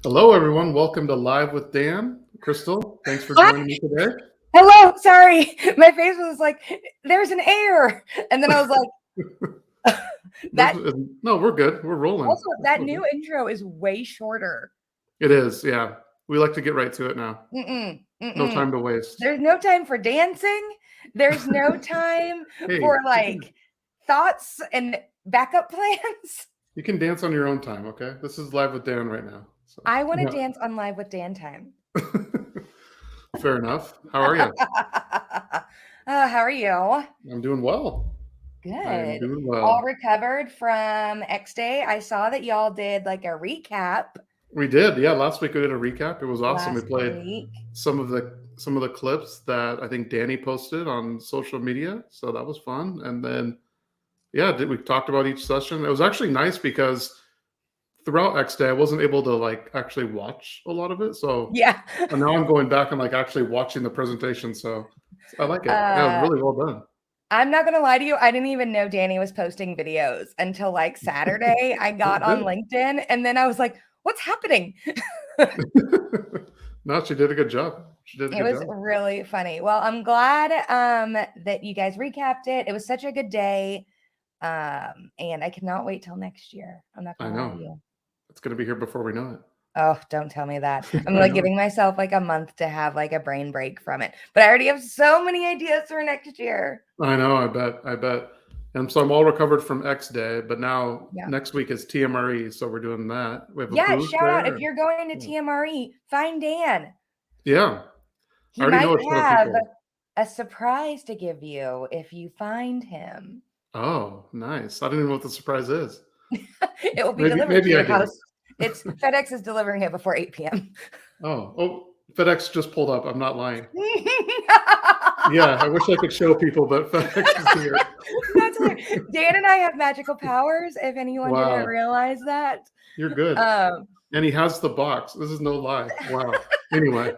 Hello, everyone. Welcome to Live with Dan. Crystal, thanks for Hi. joining me today. Hello. Sorry. My face was like, there's an error. And then I was like, that No, we're good. We're rolling. also, that new intro is way shorter. It is, yeah. We like to get right to it now. Mm-mm, No mm-mm. time to waste. There's no time for dancing. There's no time Hey, for like thoughts and backup plans. you can dance on your own time, okay? This is Live with Dan right now. So. I want to dance on Live with Dan time. Fair enough. How are you? How are you? I'm doing well. Good. I'm doing well. All recovered from X Day. I saw that y'all did like a recap. We did, yeah. Last week we did a recap. It was awesome. We played week. some of the clips that I think Danny posted on social media, so that was fun. And then, yeah, we talked about each session. It was actually nice because throughout X Day I wasn't able to like actually watch a lot of it. So Yeah. and now I'm going back and like actually watching the presentation. So I like it. Yeah, it was really well done. I'm not gonna lie to you. I didn't even know Danny was posting videos until like Saturday. I got on LinkedIn and then I was like, what's happening? No, she did a good job. It was really funny. Well, I'm glad that you guys recapped it. It was such a good day. And I cannot wait till next year. I'm not gonna lie to you. It's gonna be here before we know it. Oh, don't tell me that. I'm like giving myself like a month to have like a brain break from it. But I already have so many ideas for next year. I know, I bet. And so I'm all recovered from X Day, but now next week is TMRE, so we're doing that. We have a booth shout there. out if you're going to TMRE, find Dan. Yeah. He might have a surprise to give you if you find him. Oh, nice. I don't even know what the surprise is. It will be delivered to your house. It's FedEx is delivering it before 8 p.m. Oh, FedEx just pulled up. I'm not lying. Yeah, I wish I could show people, but FedEx is here. That's hilarious. Dan and I have magical powers, if anyone didn't realize that. You're good. And he has the box. This is no lie. Wow. Anyway.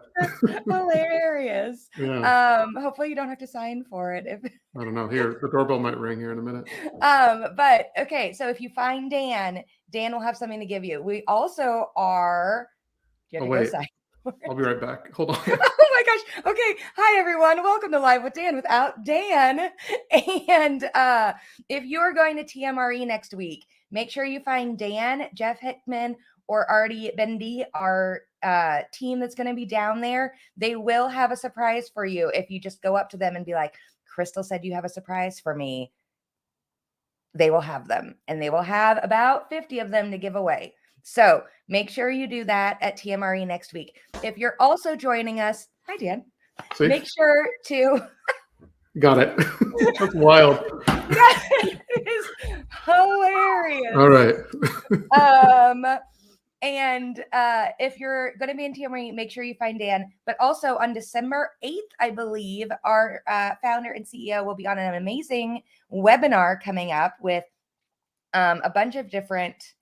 Hilarious. Yeah. Hopefully you don't have to sign for it. I don't know. Here, the doorbell might ring here in a minute. But okay, so if you find Dan will have something to give you. We also are. Do you have to go sign? I'll be right back. Hold on. Oh my gosh. Okay. Hi, everyone. Welcome to Live with Dan without Dan. And if you're going to TMRE next week, make sure you find Dan, Jeff Hickman, or Artie Bendy, our team that's going to be down there. They will have a surprise for you if you just go up to them and be like, Crystal said you have a surprise for me. They will have them, and they will have about 50 of them to give away. So make sure you do that at TMRE next week. If you're also joining us, hi, Dan. See? Make sure to. Got it. That's wild. That is hilarious. All right. And if you're going to be in TMRE, make sure you find Dan. But also on December 8th, I believe, our founder and CEO will be on an amazing webinar coming up with a bunch of different.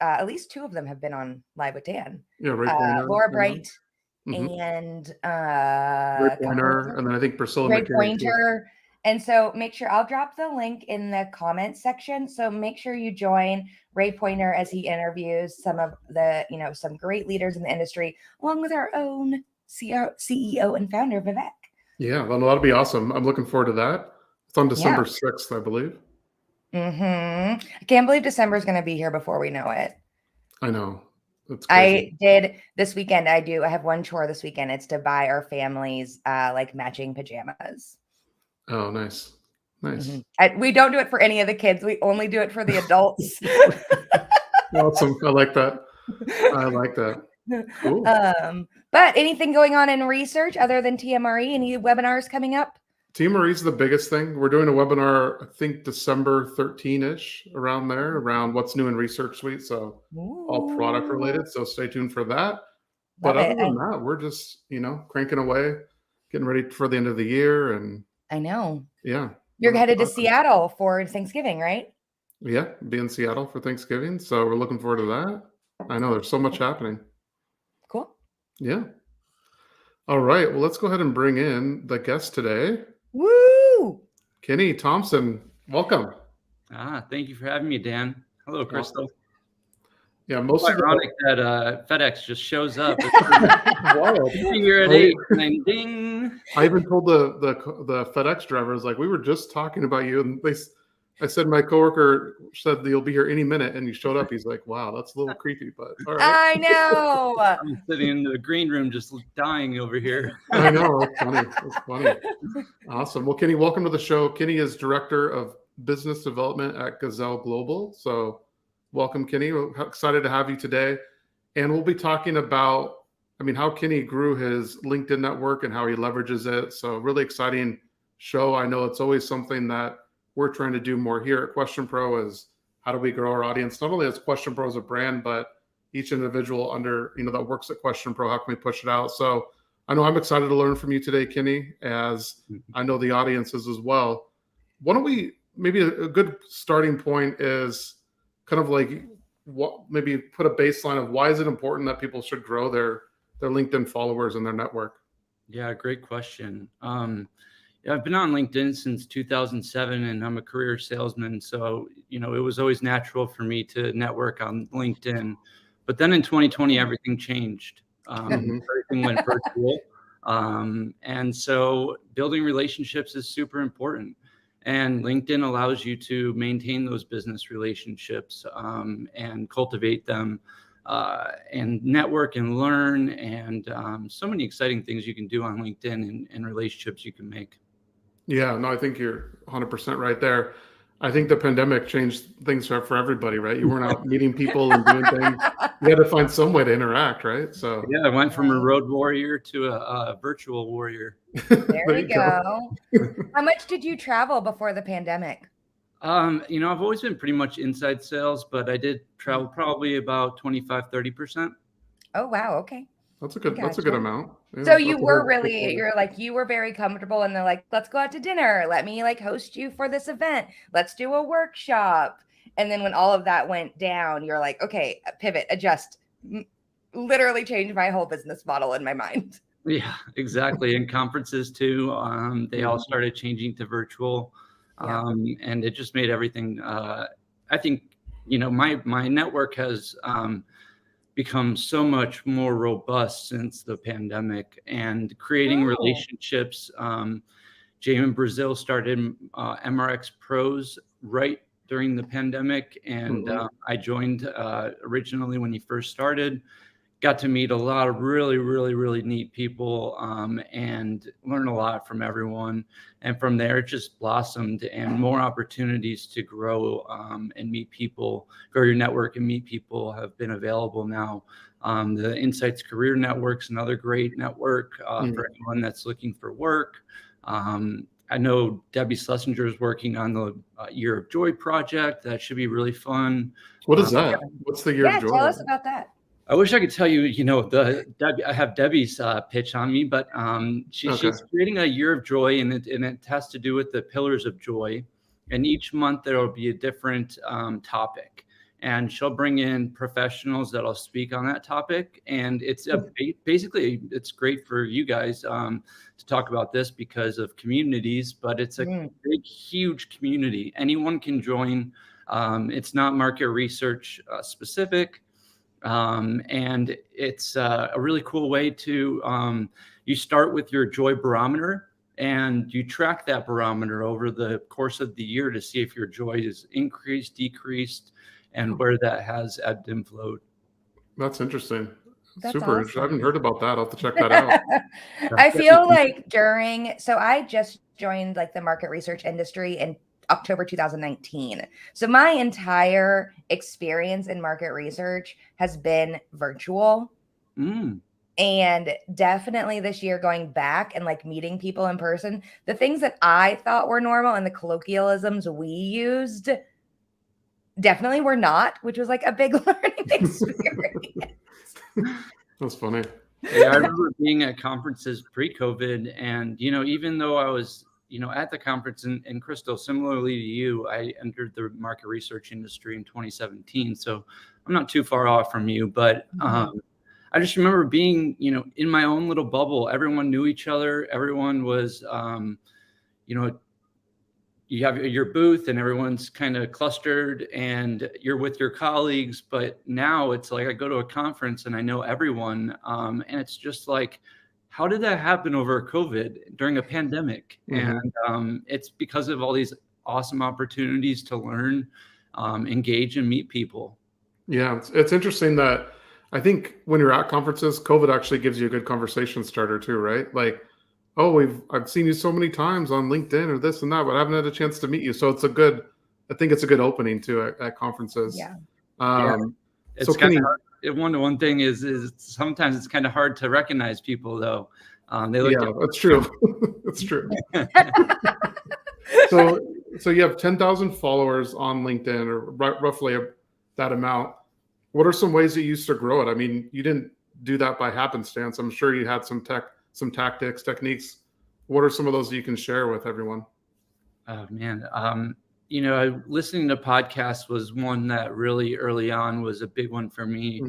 At least two of them have been on Live with Dan. Yeah, Ray Laura Bright and Ray Pointer, and then I think Priscilla Ray Pointer. And so make sure I'll drop the link in the comments section. So make sure you join Ray Pointer as he interviews some of the, some great leaders in the industry, along with our own CEO and founder, Vivek. Yeah, well, that'll be awesome. I'm looking forward to that. It's on December 6th, I believe. I can't believe December is going to be here before we know it. I know. I did this weekend. I have one chore this weekend. It's to buy our families like matching pajamas. Oh, nice. We don't do it for any of the kids. We only do it for the adults. Awesome. I like that. Cool. But anything going on in research other than TMRE? Any webinars coming up? TMRE is the biggest thing. We're doing a webinar, I think December 13-ish, around what's new in Research Suite. So all product related. So stay tuned for that. But other than that, we're just, cranking away, getting ready for the end of the year. And I know. Yeah. You're headed to Seattle for Thanksgiving, right? Yeah, be in Seattle for Thanksgiving. So we're looking forward to that. I know there's so much happening. Cool. Yeah. All right. Well, let's go ahead and bring in the guest today. Woo! Kenny Thompson, welcome. Thank you for having me, Dan. Hello, Crystal. Yeah, It's most of ironic that FedEx just shows up. wild. You're at 8, ding, ding. I even told the FedEx drivers, like, we were just talking about you, and I said my coworker said that you'll be here any minute, and you showed up. He's like, wow, that's a little creepy, but all right. I know. I'm sitting in the green room just dying over here. I know. It's funny. It's funny. Awesome. Well, Kenny, welcome to the show. Kenny is Director of Business Development at Gazelle Global. So welcome, Kenny. We're excited to have you today. And we'll be talking about, how Kenny grew his LinkedIn network and how he leverages it. So really exciting show. I know it's always something that we're trying to do more here at Question Pro is how do we grow our audience, not only as Question Pro as a brand, but each individual under, that works at Question Pro, how can we push it out? So I know I'm excited to learn from you today, Kenny, as I know the audience is as well. Why don't we, maybe a good starting point is kind of like maybe put a baseline of why is it important that people should grow their LinkedIn followers and their network? Yeah, great question. I've been on LinkedIn since 2007 and I'm a career salesman. So, it was always natural for me to network on LinkedIn. But then in 2020, everything changed. Everything went virtual. And so building relationships is super important. And LinkedIn allows you to maintain those business relationships and cultivate them and network and learn. And so many exciting things you can do on LinkedIn and relationships you can make. Yeah, no, I think you're 100% right there. I think the pandemic changed things for everybody, right? You weren't out meeting people and doing things. You had to find some way to interact, right? So yeah, I went from a road warrior to a virtual warrior. There you go. How much did you travel before the pandemic? I've always been pretty much inside sales, but I did travel probably about 25-30%. Oh, wow. Okay. That's a good amount. Yeah, so you were you were very comfortable and they're like, let's go out to dinner. Let me host you for this event. Let's do a workshop. And then when all of that went down, you're like, okay, pivot, adjust, literally change my whole business model in my mind. Yeah, exactly. And conferences too. They all started changing to virtual. And it just made everything, I think, my network has become so much more robust since the pandemic and creating relationships. Jamin Brazil started MRX Pros right during the pandemic. And I joined originally when he first started. Got to meet a lot of really, really, really neat people and learn a lot from everyone. And from there, it just blossomed and more opportunities to grow and meet people, grow your network and meet people have been available now. The Insights Career Network's another great network for anyone that's looking for work. I know Debbie Schlesinger is working on the Year of Joy project. That should be really fun. What is that? What's the Year of Joy? Tell us about that. I wish I could tell you, I have Debbie's pitch on me, but she's creating a Year of Joy, and it has to do with the pillars of joy. And each month there will be a different topic, and she'll bring in professionals that'll speak on that topic. And it's basically it's great for you guys to talk about this because of communities, but it's a big, huge community. Anyone can join. It's not market research specific. And it's a really cool way to, you start with your joy barometer and you track that barometer over the course of the year to see if your joy is increased, decreased, and where that has ebbed and flowed. That's interesting. That's super. awesome. I haven't heard about that. I'll have to check that out. I feel like so I just joined the market research industry in October 2019. So my entire experience in market research has been virtual. And definitely this year going back and meeting people in person, the things that I thought were normal and the colloquialisms we used definitely were not, which was a big learning experience. That's funny. Yeah, I remember being at conferences pre-COVID and, even though I was at the conference and Crystal, similarly to you, I entered the market research industry in 2017. So I'm not too far off from you, but I just remember being, in my own little bubble. Everyone knew each other. Everyone was, you have your booth and everyone's kind of clustered and you're with your colleagues. But now it's like I go to a conference and I know everyone. And it's just like, how did that happen over COVID during a pandemic? And it's because of all these awesome opportunities to learn, engage, and meet people. Yeah, it's interesting that I think when you're at conferences, COVID actually gives you a good conversation starter too, right? Like, oh, I've seen you so many times on LinkedIn or this and that, but I haven't had a chance to meet you. So I think it's a good opening too at conferences. Yeah. It's so kind of hard. One thing is sometimes it's kind of hard to recognize people though. They look that's true. That's true. So you have 10,000 followers on LinkedIn, or roughly that amount. What are some ways that you used to grow it? I mean, you didn't do that by happenstance. I'm sure you had some tactics, techniques. What are some of those that you can share with everyone? Oh man. Listening to podcasts was one that really early on was a big one for me.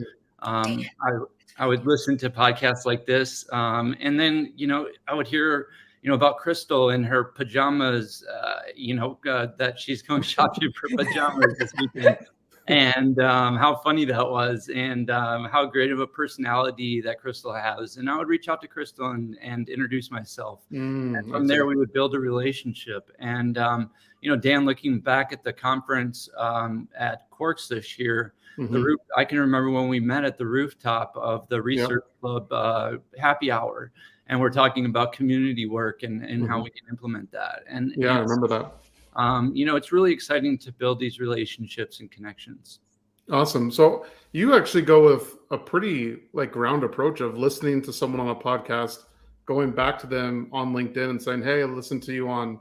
I would listen to podcasts like this. And then, I would hear, about Crystal and her pajamas, that she's going shopping for pajamas this weekend. And how funny that was, and how great of a personality that Crystal has. And I would reach out to Crystal and introduce myself. And from there, we would build a relationship. And, Dan, looking back at the conference at Quarks this year, I can remember when we met at the rooftop of the Research Club happy hour. And we're talking about community work and how we can implement that. And I remember that. It's really exciting to build these relationships and connections. Awesome. So you actually go with a pretty ground approach of listening to someone on a podcast, going back to them on LinkedIn and saying, hey, I listened to you on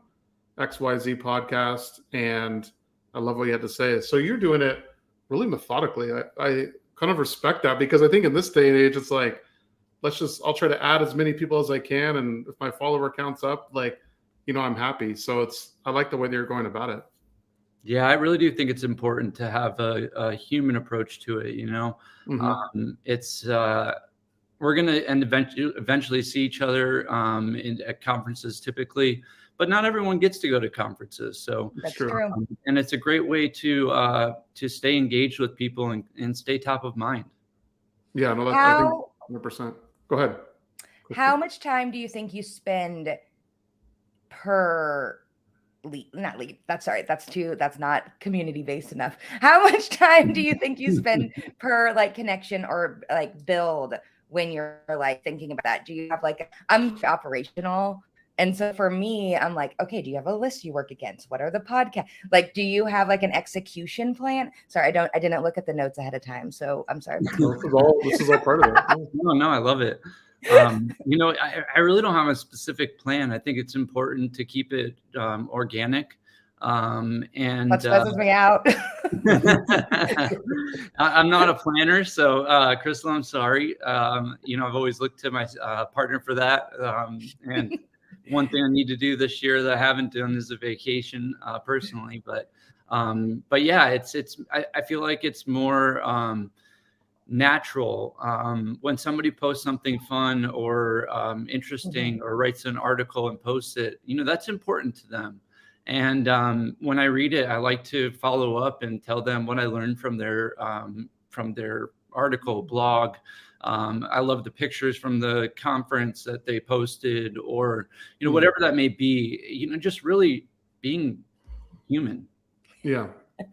XYZ podcast and I love what you had to say. So you're doing it really methodically. I kind of respect that, because I think in this day and age, it's like, I'll try to add as many people as I can. And if my follower count's up, I'm happy. So I like the way that you're going about it. Yeah, I really do think it's important to have a human approach to it. It's we're going to eventually see each other at conferences typically, but not everyone gets to go to conferences. So that's true. And it's a great way to stay engaged with people and stay top of mind. Yeah, no, I think 100%. Go ahead. How much time do you think you spend per that's not community based enough. How much time do you think you spend per connection or build when you're thinking about that? Do you have I'm operational, and so for me, I'm okay, do you have a list you work against? What are the podcasts? Do you have an execution plan? Sorry, I didn't look at the notes ahead of time, so I'm sorry. This is all part of it. No, I love it. I really don't have a specific plan. I think it's important to keep it organic. And what stresses me out. I'm not a planner, so Crystal, I'm sorry. I've always looked to my partner for that. And one thing I need to do this year that I haven't done is a vacation personally. But yeah, I feel like it's more natural when somebody posts something fun or interesting or writes an article and posts it. That's important to them. And when I read it, I like to follow up and tell them what I learned from their article, blog. I love the pictures from the conference that they posted, or whatever that may be. Just really being human. Yeah,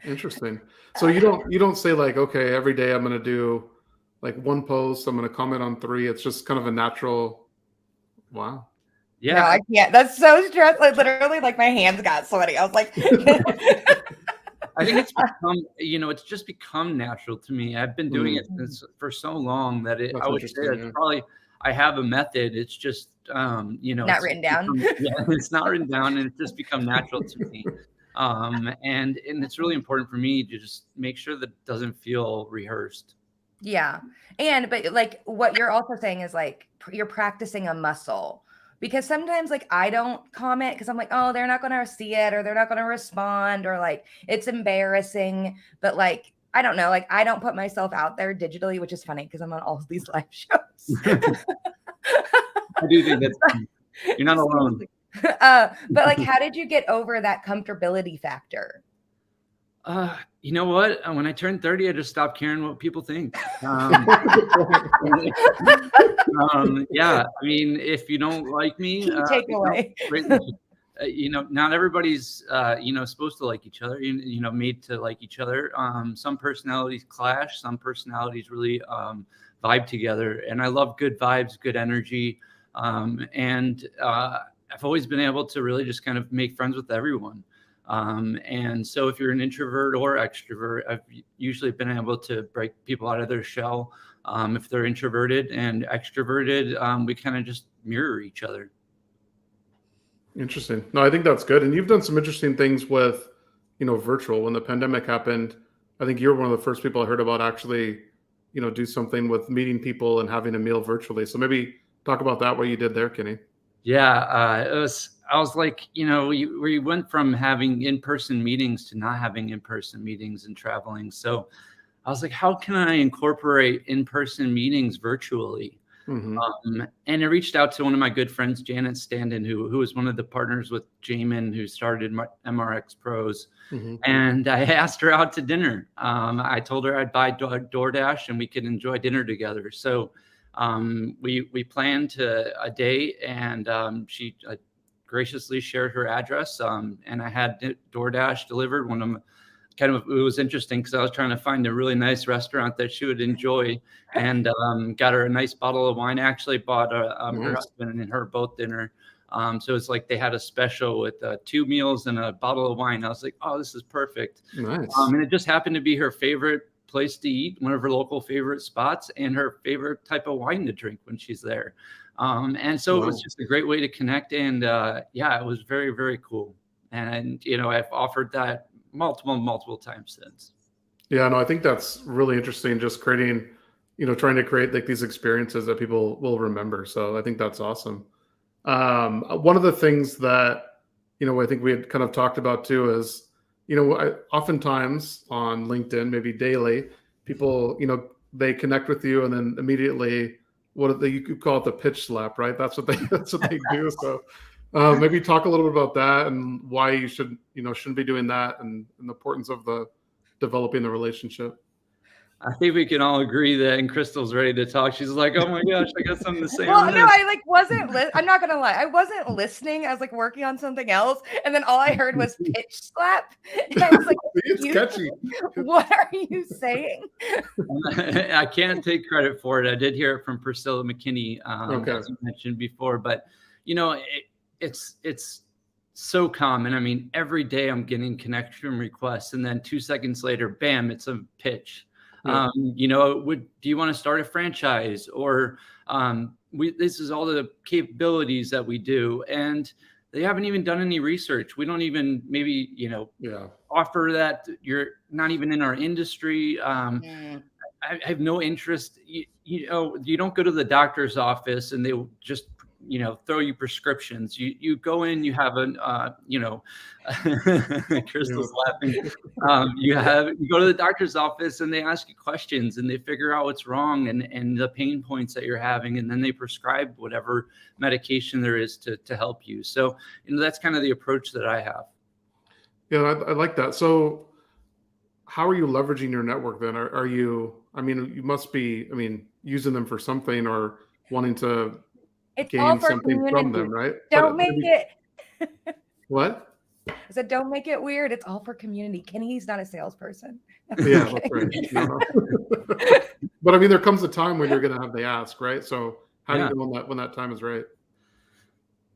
interesting. So you don't say okay, every day I'm going to do one post, I'm going to comment on 3. It's just kind of a natural. Wow. Yeah, no, I can't. That's so stressful. Literally, my hands got sweaty. I was like, I think it's become, it's just become natural to me. I've been doing it for so long that I would say it's probably, I have a method. It's just, not written down. It's not written down, and it's just become natural to me. And it's really important for me to just make sure that it doesn't feel rehearsed. Yeah. But what you're also saying is you're practicing a muscle, because sometimes I don't comment because I'm oh, they're not going to see it, or they're not going to respond, or it's embarrassing. But I don't know, I don't put myself out there digitally, which is funny because I'm on all of these live shows. I do think that's funny. You're not alone. But like, how did you get over that comfortability factor? You know what? When I turned 30, I just stopped caring what people think. Yeah, I mean, if you don't like me, Key takeaway. not everybody's supposed to like each other. Made to like each other. Some personalities clash. Some personalities really vibe together. And I love good vibes, good energy, and I've always been able to really just kind of make friends with everyone. And so if you're an introvert or extrovert, I've usually been able to break people out of their shell. If they're introverted and extroverted, we kind of just mirror each other. Interesting. No, I think that's good. And you've done some interesting things with, virtual. When the pandemic happened, I think you're one of the first people I heard about actually, do something with meeting people and having a meal virtually. So maybe talk about that, what you did there, Kenny. Yeah, I was like, we went from having in-person meetings to not having in-person meetings and traveling. So I was like, how can I incorporate in-person meetings virtually? Mm-hmm. And I reached out to one of my good friends, Janet Standen, who was one of the partners with Jamin, who started MRX Pros. Mm-hmm. And I asked her out to dinner. I told her I'd buy DoorDash and we could enjoy dinner together. So we planned a date, and she graciously shared her address, and I had DoorDash delivered. It was interesting because I was trying to find a really nice restaurant that she would enjoy, and got her a nice bottle of wine. I actually bought her husband and her both dinner. So it's like they had a special with 2 meals and a bottle of wine. I was like, oh, this is perfect. Nice. And it just happened to be her favorite place to eat, one of her local favorite spots, and her favorite type of wine to drink when she's there. And so It was just a great way to connect. And it was very, very cool. And, I've offered that multiple times since. Yeah, no, I think that's really interesting. Just creating, trying to create like these experiences that people will remember. So I think that's awesome. One of the things that, I think we had kind of talked about too is, oftentimes on LinkedIn, maybe daily, people, they connect with you and then immediately you could call it the pitch slap, right? That's what they do. So maybe talk a little bit about that and why you shouldn't be doing that, and the importance of developing the relationship. I think we can all agree that, and Crystal's ready to talk. She's like, "Oh my gosh, I got something to say." Well, no, I wasn't. I'm not gonna lie, I wasn't listening. I was like working on something else, and then all I heard was pitch slap, and I was like, "It's catchy." What are you saying? I can't take credit for it. I did hear it from Priscilla McKinney, as you mentioned before, but it's so common. I mean, every day I'm getting connection requests, and then 2 seconds later, bam, it's a pitch. Yeah. Do you want to start a franchise, or this is all the capabilities that we do, and they haven't even done any research. We don't even offer that. You're not even in our industry. I have no interest. You don't go to the doctor's office and they will just throw you prescriptions. You go in, you have Crystal's laughing. You go to the doctor's office and they ask you questions and they figure out what's wrong and the pain points that you're having, and then they prescribe whatever medication there is to help you. So that's kind of the approach that I have. Yeah, I like that. So how are you leveraging your network then? Are you, you must be, using them for something or wanting to gain something from them, right? Don't make it. What? I said, don't make it weird. It's all for community. Kenny's not a salesperson. Yeah, that's right. No. But there comes a time when you're going to have the ask, right? So how do you know when that time is right?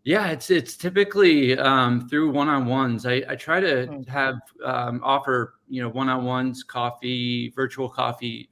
Yeah, it's typically through one-on-ones. I try to have offer one-on-ones, coffee, virtual coffee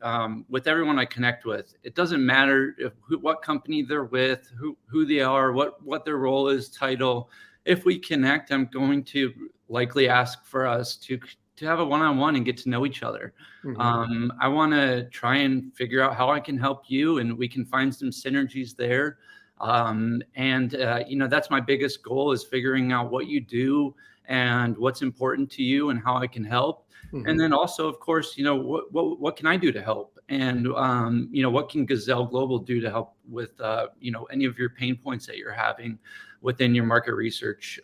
with everyone I connect with. It doesn't matter what company they're with, who they are, what their role is, title. If we connect, I'm going to likely ask for us to have a one-on-one and get to know each other. Mm-hmm. I want to try and figure out how I can help you, and we can find some synergies there. That's my biggest goal, is figuring out what you do and what's important to you and how I can help. And then also, of course, what can I do to help? And, what can Gazelle Global do to help with, any of your pain points that you're having within your market research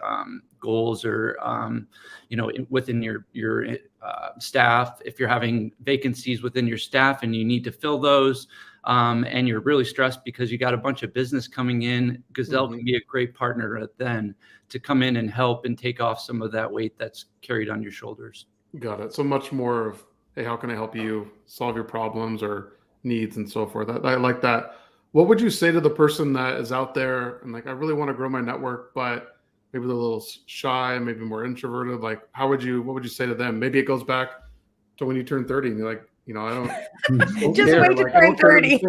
goals, or, within your staff. If you're having vacancies within your staff and you need to fill those, and you're really stressed because you got a bunch of business coming in, Gazelle can be a great partner then to come in and help and take off some of that weight that's carried on your shoulders. Got it. So much more of, hey, how can I help you solve your problems or needs and so forth. I like that. What would you say to the person that is out there and like, I really want to grow my network, but maybe they're a little shy, maybe more introverted? Like, what would you say to them? Maybe it goes back to when you turn 30 and you're like, I don't just care. wait to turn 30.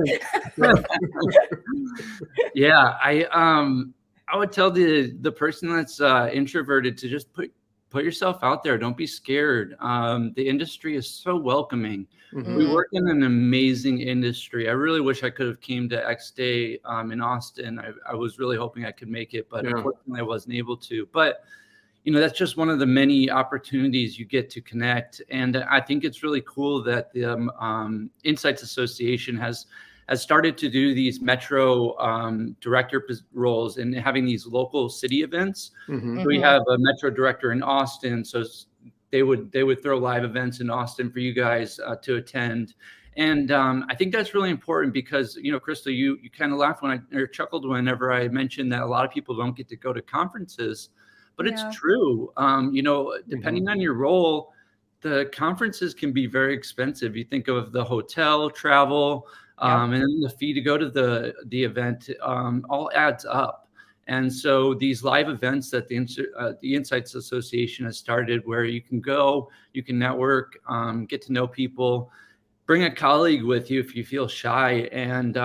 Yeah. I would tell the person that's introverted to just put yourself out there. Don't be scared. The industry is so welcoming. We work in an amazing industry. I really wish I could have came to X Day in Austin. I was really hoping I could make it, but unfortunately I wasn't able to. But that's just one of the many opportunities you get to connect. And I think it's really cool that the Insights Association has started to do these Metro director roles and having these local city events. We have a Metro director in Austin, so they would throw live events in Austin for you guys to attend. And I think that's really important because, Crystal, you kind of laughed or chuckled whenever I mentioned that a lot of people don't get to go to conferences, but it's true. Depending on your role, the conferences can be very expensive. You think of the hotel, travel, and then the fee to go to the event all adds up. And so these live events that the Insights Association has started, where you can go, you can network, get to know people, bring a colleague with you if you feel shy, and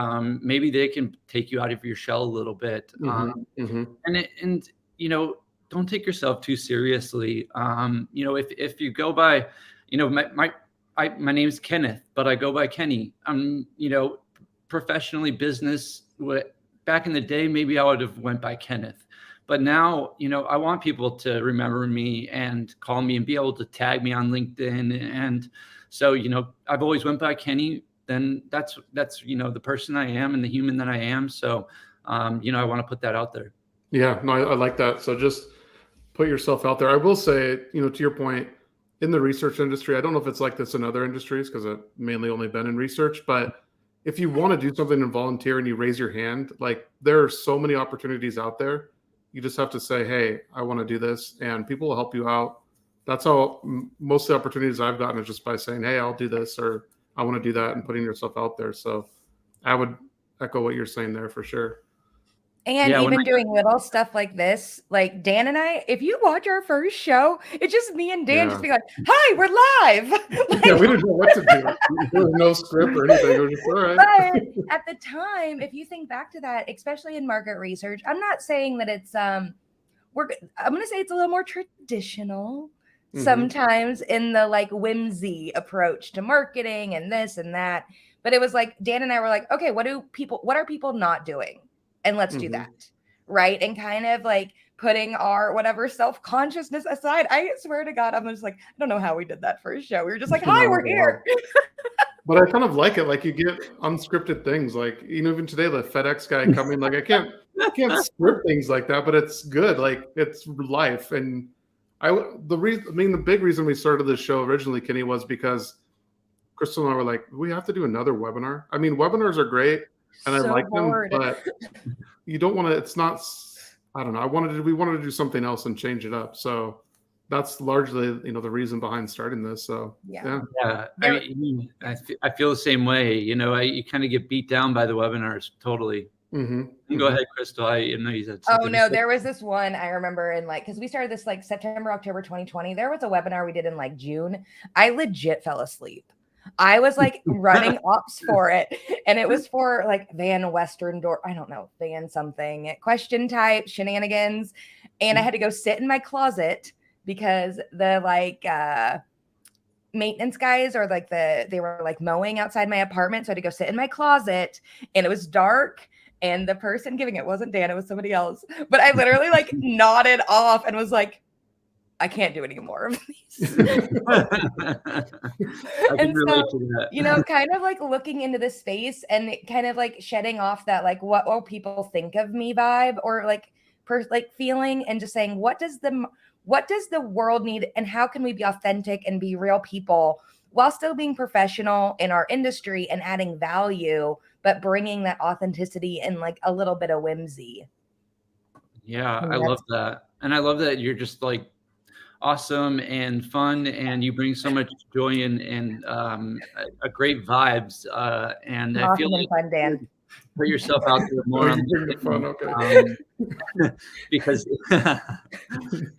maybe they can take you out of your shell a little bit. And don't take yourself too seriously. If you go by, my name's Kenneth, but I go by Kenny. I'm, professionally business. Back in the day, maybe I would have went by Kenneth, but now, I want people to remember me and call me and be able to tag me on LinkedIn. And so, I've always went by Kenny. Then that's the person I am and the human that I am. So, I want to put that out there. Yeah, no, I like that. So just put yourself out there. I will say, to your point, in the research industry, I don't know if it's like this in other industries because I've mainly only been in research, but if you want to do something and volunteer and you raise your hand, like there are so many opportunities out there. You just have to say, hey, I want to do this, and people will help you out. That's how most of the opportunities I've gotten is just by saying, hey, I'll do this, or I want to do that, and putting yourself out there. So I would echo what you're saying there for sure. And even doing little stuff like this, like Dan and I, if you watch our first show, it's just me and Dan just being like, hi, we're live. We didn't know what to do. There was no script or anything. It was just, all right. But at the time, if you think back to that, especially in market research, I'm not saying that it's, I'm going to say it's a little more traditional sometimes in the like whimsy approach to marketing and this and that. But it was like, Dan and I were like, okay, what are people not doing? And let's do that, right? And kind of like putting our whatever self-consciousness aside. I swear to God, I'm just like, I don't know how we did that first show. We were just like, hi, we're here. But I kind of like it. Like you get unscripted things. Like, even today, the FedEx guy coming, like I can't script things like that, but it's good. Like it's life. And the big reason we started this show originally, Kenny, was because Crystal and I were like, we have to do another webinar. I mean, webinars are great. And I like them, but you don't want to, it's not, I don't know. We wanted to do something else and change it up. So that's largely, the reason behind starting this. So, yeah. I feel the same way. You kind of get beat down by the webinars. Totally. Go ahead, Crystal. I know you said something. Oh no, there was this one I remember in because we started this like September, October, 2020. There was a webinar we did in like June. I legit fell asleep. I was like running ops for it, and it was for like Van Western door. I don't know, Van something question type shenanigans. And I had to go sit in my closet because the maintenance guys or they were like mowing outside my apartment. So I had to go sit in my closet, and it was dark. And the person giving it wasn't Dan, it was somebody else. But I literally like nodded off and was like, I can't do any more of these. I can And relate so, to that. you know, kind of like looking into the space and kind of like shedding off that like what will people think of me vibe, or like feeling, and just saying what does the world need, and how can we be authentic and be real people while still being professional in our industry and adding value, but bringing that authenticity and like a little bit of whimsy. Yeah, And I that's love that. And I love that you're just like awesome and fun, and you bring so much joy and a great vibes. And I feel awesome and like fun, Dan. you put yourself out there Oh, more you on bring the fun, okay. because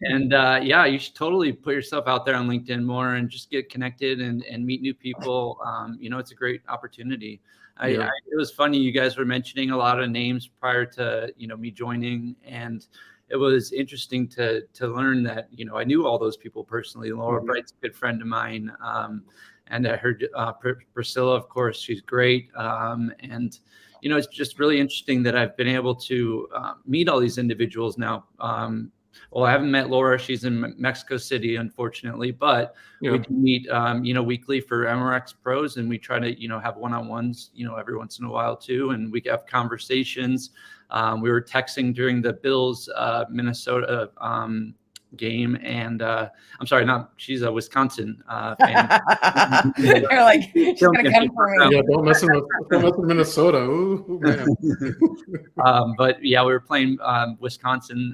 and yeah, you should totally put yourself out there on LinkedIn more and just get connected and meet new people. You know, it's a great opportunity. Yeah. It was funny, you guys were mentioning a lot of names prior to, you know, me joining, and it was interesting to learn that, you know, I knew all those people personally. Laura Bright's a good friend of mine, and I heard Priscilla, of course, she's great, and you know, it's just really interesting that I've been able to meet all these individuals now. Well, I haven't met Laura. She's in Mexico City, unfortunately, but we do meet, you know, weekly for MRX Pros, and we try to, you know, have one-on-ones, you know, every once in a while too, and we have conversations. We were texting during the Bills Minnesota game, and I'm sorry, she's a Wisconsin fan. They're like, she's gonna come for me. Yeah, don't mess with Minnesota. Ooh, man. But yeah, we were playing Wisconsin,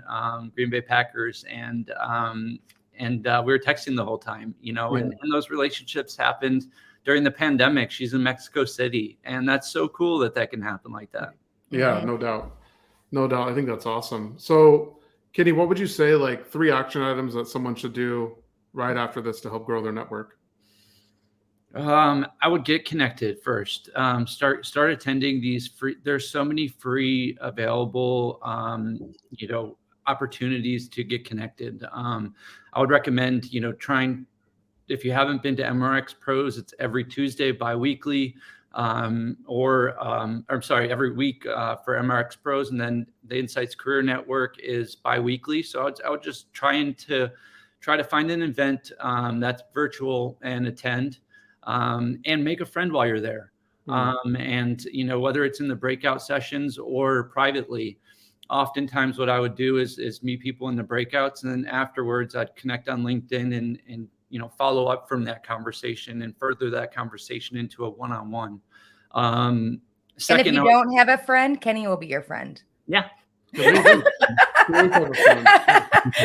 Green Bay Packers, and we were texting the whole time, you know, and those relationships happened during the pandemic. She's in Mexico City, and that's so cool that can happen like that. Yeah, no doubt. No doubt. I think that's awesome. So, Kenny, what would you say, like 3 action items that someone should do right after this to help grow their network? I would get connected first. Start attending these free. There's so many free available, you know, opportunities to get connected. I would recommend, you know, trying. If you haven't been to MRX Pros, it's every Tuesday bi-weekly, or I'm sorry, every week for MRX Pros, and then the Insights Career Network is bi-weekly. So I would just try to find an event that's virtual and attend. And make a friend while you're there. And, you know, whether it's in the breakout sessions or privately, oftentimes what I would do is meet people in the breakouts, and then afterwards I'd connect on LinkedIn and, you know, follow up from that conversation and further that conversation into a one-on-one. Second, and if you don't have a friend, Kenny will be your friend. Yeah. I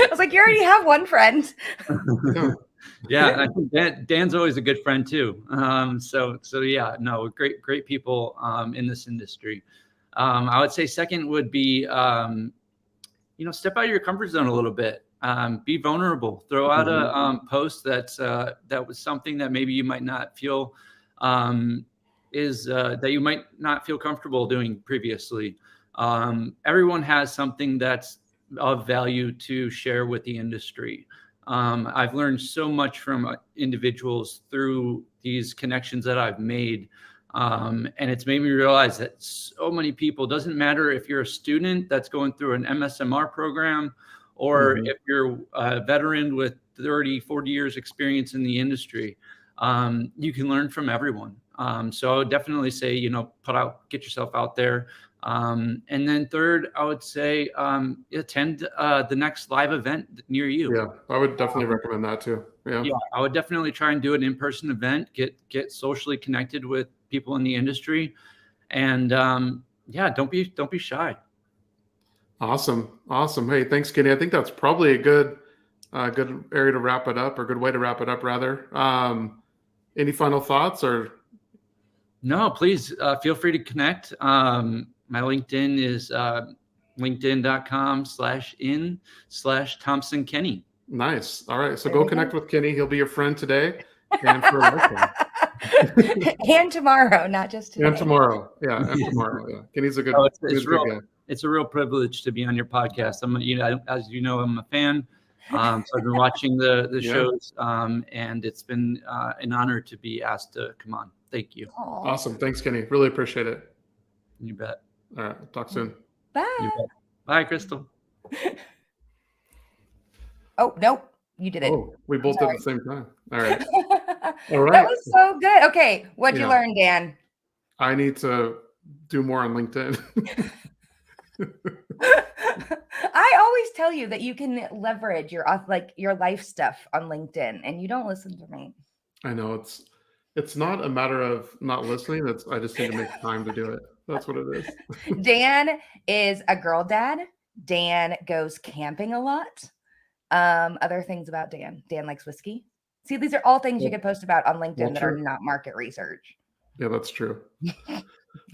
was like, you already have one friend. Yeah, I think Dan's always a good friend too. So yeah, no, great people in this industry. I would say second would be, you know, step out of your comfort zone a little bit. Be vulnerable. Throw out a post that was something that maybe you might not feel that you might not feel comfortable doing previously. Everyone has something that's of value to share with the industry. I've learned so much from individuals through these connections that I've made. And it's made me realize that so many people, doesn't matter if you're a student that's going through an MSMR program, or if you're a veteran with 30, 40 years experience in the industry, you can learn from everyone. So I would definitely say, you know, get yourself out there. And then third, I would say attend the next live event near you. Yeah, I would definitely recommend that too. Yeah, I would definitely try and do an in-person event, get socially connected with people in the industry, and yeah, don't be shy. Awesome. Hey, thanks, Kenny. I think that's probably a good area to wrap it up, or good way to wrap it up, rather. Any final thoughts or? No, please feel free to connect. My LinkedIn is linkedin.com/in/Thompson Kenny. Nice. All right. So go connect with Kenny. He'll be your friend today and for a lifetime. And tomorrow, not just today. And tomorrow. Yeah. And tomorrow. Yeah. Kenny's a good, it's a real privilege to be on your podcast. You know, as you know, I'm a fan. So I've been watching the shows, and it's been an honor to be asked to come on. Thank you. Aww. Awesome. Thanks, Kenny. Really appreciate it. You bet. All right. Talk soon. Bye. Bye, Crystal. Oh, nope. You did it. Oh, we both did at the same time. All right. All right. That was so good. Okay. What'd you learn, Dan? I need to do more on LinkedIn. I always tell you that you can leverage your life stuff on LinkedIn, and you don't listen to me. I know it's not a matter of not listening. I just need to make time to do it. That's what it is. Dan is a girl dad. Dan goes camping a lot. Other things about Dan. Dan likes whiskey. See, these are all things you could post about on LinkedIn that are not market research. Yeah, that's true.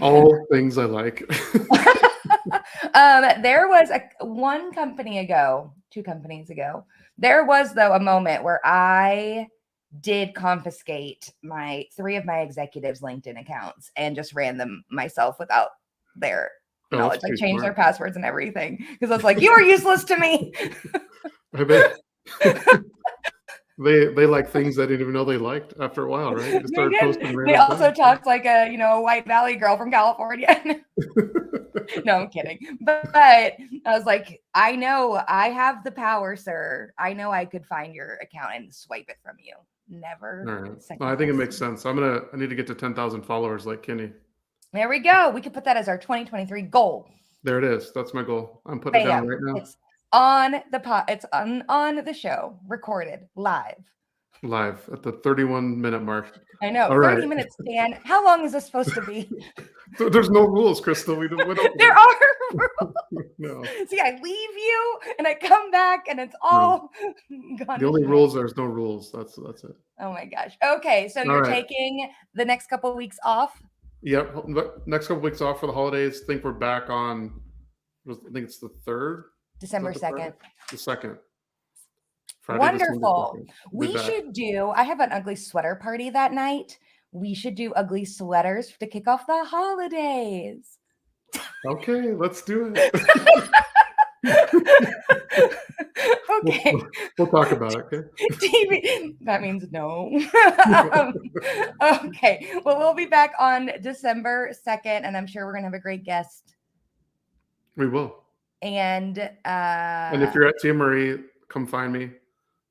All things I like. There was two companies ago, there was though a moment where I did confiscate 3 of my executives' LinkedIn accounts and just ran them myself without their knowledge. I changed their passwords and everything because I was like, you are useless to me. I bet. They like things I didn't even know they liked after a while, right? They also talked like a White Valley girl from California. No, I'm kidding. But I was like, I know I have the power, sir. I know I could find your account and swipe it from you. Never. All right. Well, I think it makes sense. I need to get to 10,000 followers like Kenny. There we go. We could put that as our 2023 goal. There it is. That's my goal. I'm putting it down right now. It's on the It's on the show, recorded live at the 31-minute mark. I know. All 30 minutes, Dan. How long is this supposed to be? There's no rules, Crystal. There are rules. No. See, I leave you and I come back and it's all gone. The only rules, there's no rules. That's it. Oh my gosh. Okay, so you're taking the next couple of weeks off? Yep. Next couple of weeks off for the holidays. I think we're back on, I think it's the 3rd. December 2nd. The 2nd. Friday, wonderful. We should do, I have an ugly sweater party that night. We should do ugly sweaters to kick off the holidays. Okay, let's do it. Okay. We'll talk about it, okay? TV, that means no. Okay. Well, we'll be back on December 2nd, and I'm sure we're going to have a great guest. We will. And if you're at Tia Marie, come find me.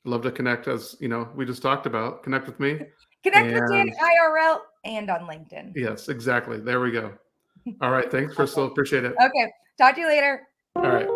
I'd love to connect, as we just talked about. Connect with me. Connect with Dan IRL and on LinkedIn. Yes, exactly. There we go. All right. Thanks, Crystal. Appreciate it. Okay. Talk to you later. All right.